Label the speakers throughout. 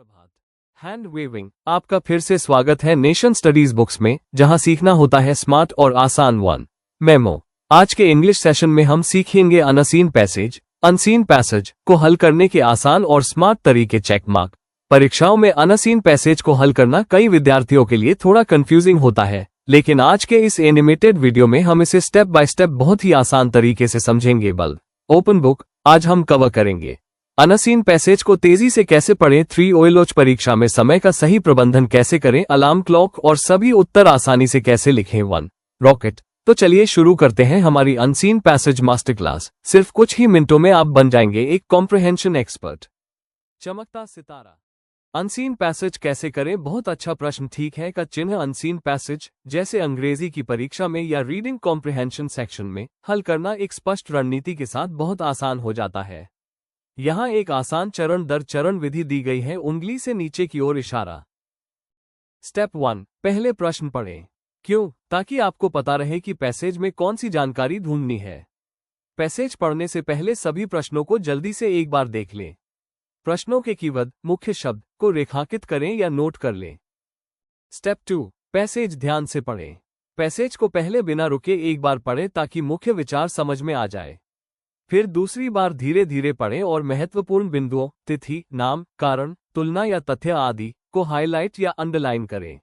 Speaker 1: सुप्रभात। Hand waving आपका फिर से स्वागत है नेशन स्टडीज बुक्स में, जहां सीखना होता है स्मार्ट और आसान। One memo. आज के इंग्लिश सेशन में हम सीखेंगे अनसीन पैसेज को हल करने के आसान और स्मार्ट तरीके। Check mark. परीक्षाओं में अनसीन पैसेज को हल करना कई विद्यार्थियों के लिए थोड़ा कंफ्यूजिंग होता है, लेकिन आज के इस एनिमेटेड वीडियो में हम इसे स्टेप बाय स्टेप बहुत ही आसान तरीके से समझेंगे। बल ओपन बुक। आज हम कवर करेंगे अनसीन पैसेज को तेजी से कैसे पढ़ें, 3 ओएलओच परीक्षा में समय का सही प्रबंधन कैसे करें, अलार्म क्लॉक और सभी उत्तर आसानी से कैसे लिखें। 1 रॉकेट। तो चलिए शुरू करते हैं हमारी अनसीन पैसेज मास्टर क्लास। सिर्फ कुछ ही मिनटों में आप बन जाएंगे एक कॉम्प्रिहेंशन एक्सपर्ट। चमकता सितारा। अनसीन पैसेज कैसे करें? बहुत अच्छा प्रश्न। ठीक है का चिन्ह अनसीन पैसेज जैसे अंग्रेजी की परीक्षा में या रीडिंग कॉम्प्रिहेंशन सेक्शन में हल करना एक स्पष्ट रणनीति के साथ बहुत आसान हो जाता है। यहाँ एक आसान चरण दर चरण विधि दी गई है। उंगली से नीचे की ओर इशारा। स्टेप 1 पहले प्रश्न पढ़ें। क्यों? ताकि आपको पता रहे कि पैसेज में कौन सी जानकारी ढूंढनी है। पैसेज पढ़ने से पहले सभी प्रश्नों को जल्दी से एक बार देख लें। प्रश्नों के कीवर्ड मुख्य शब्द को रेखांकित करें या नोट कर लें। स्टेप 2 पैसेज ध्यान से पढ़ें। पैसेज को पहले बिना रुके एक बार पढ़ें ताकि मुख्य विचार समझ में आ जाए। फिर दूसरी बार धीरे धीरे पढ़ें और महत्वपूर्ण बिंदुओं, तिथि, नाम, कारण, तुलना या तथ्य आदि को हाईलाइट या अंडरलाइन करें।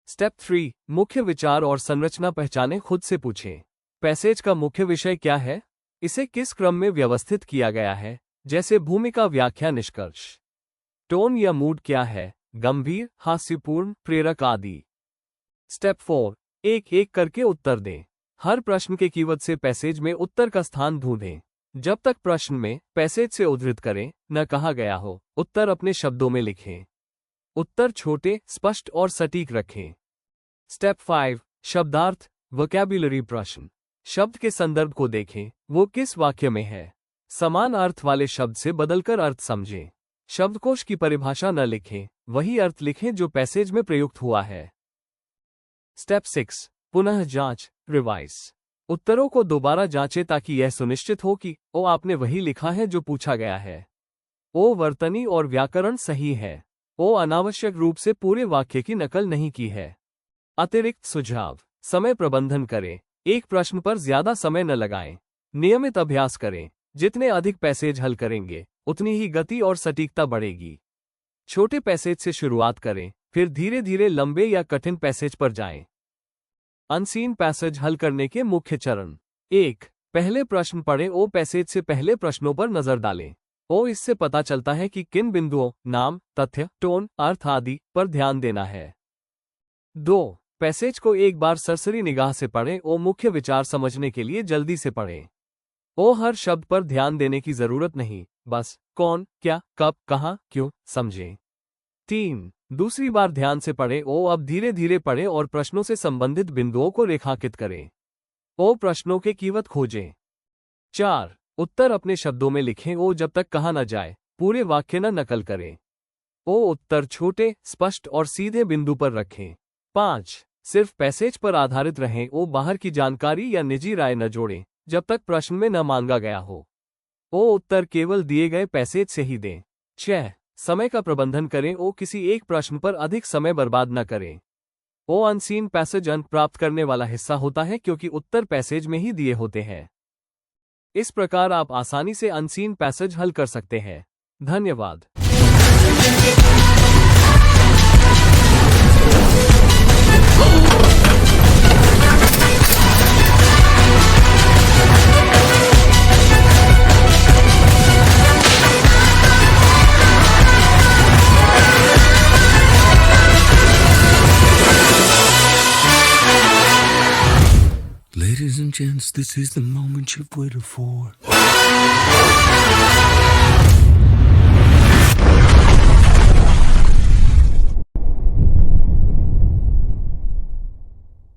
Speaker 1: स्टेप 3 मुख्य विचार और संरचना पहचानें। खुद से पूछें, पैसेज का मुख्य विषय क्या है? इसे किस क्रम में व्यवस्थित किया गया है, जैसे भूमिका, व्याख्या, निष्कर्ष। टोन या मूड क्या है? गंभीर, हास्यपूर्ण, प्रेरक आदि। स्टेप 4 एक एक करके उत्तर दें। हर प्रश्न के कीवर्ड से पैसेज में उत्तर का स्थान ढूंढें। जब तक प्रश्न में पैसेज से उद्धृत करें न कहा गया हो, उत्तर अपने शब्दों में लिखें। उत्तर छोटे, स्पष्ट और सटीक रखें। स्टेप 5 शब्दार्थ वोकैब्युलरी प्रश्न। शब्द के संदर्भ को देखें, वो किस वाक्य में है। समान अर्थ वाले शब्द से बदलकर अर्थ समझें। शब्दकोश की परिभाषा न लिखें, वही अर्थ लिखें जो पैसेज में प्रयुक्त हुआ है। स्टेप 6 पुनः जांच रिवाइज। उत्तरों को दोबारा जांचें ताकि यह सुनिश्चित हो कि ओ आपने वही लिखा है जो पूछा गया है। ओ वर्तनी और व्याकरण सही है। ओ अनावश्यक रूप से पूरे वाक्य की नकल नहीं की है। अतिरिक्त सुझाव। समय प्रबंधन करें। एक प्रश्न पर ज्यादा समय न लगाएं। नियमित अभ्यास करें। जितने अधिक पैसेज हल करेंगे उतनी ही गति और सटीकता बढ़ेगी। छोटे पैसेज से शुरुआत करें, फिर धीरे धीरे लंबे या कठिन पैसेज पर जाएं। अनसीन पैसेज हल करने के मुख्य चरण। 1 पहले प्रश्न पढ़ें। ओ पैसेज से पहले प्रश्नों पर नजर डालें। ओ इससे पता चलता है कि किन बिंदुओं, नाम, तथ्य, टोन, अर्थ आदि पर ध्यान देना है। 2 पैसेज को एक बार सरसरी निगाह से पढ़ें। ओ मुख्य विचार समझने के लिए जल्दी से पढ़ें। ओ हर शब्द पर ध्यान देने की जरूरत नहीं, बस कौन, क्या, कब, कहाँ, क्यों समझें। 3 दूसरी बार ध्यान से पढ़ें। ओ अब धीरे धीरे पढ़ें और प्रश्नों से संबंधित बिंदुओं को रेखांकित करें। ओ प्रश्नों के कीवर्ड खोजें। 4 उत्तर अपने शब्दों में लिखें। ओ जब तक कहा न जाए पूरे वाक्य न नकल करें। ओ उत्तर छोटे, स्पष्ट और सीधे बिंदु पर रखें। 5 सिर्फ पैसेज पर आधारित रहें। ओ बाहर की जानकारी या निजी राय न जोड़ें जब तक प्रश्न में न मांगा गया हो। ओ उत्तर केवल दिए गए पैसेज से ही दें। 6 समय का प्रबंधन करें। ओ किसी एक प्रश्न पर अधिक समय बर्बाद न करें। ओ अनसीन पैसेज अंक प्राप्त करने वाला हिस्सा होता है क्योंकि उत्तर पैसेज में ही दिए होते हैं। इस प्रकार आप आसानी से अनसीन पैसेज हल कर सकते हैं। धन्यवाद।
Speaker 2: Ladies and gents, this is the moment you've waited for.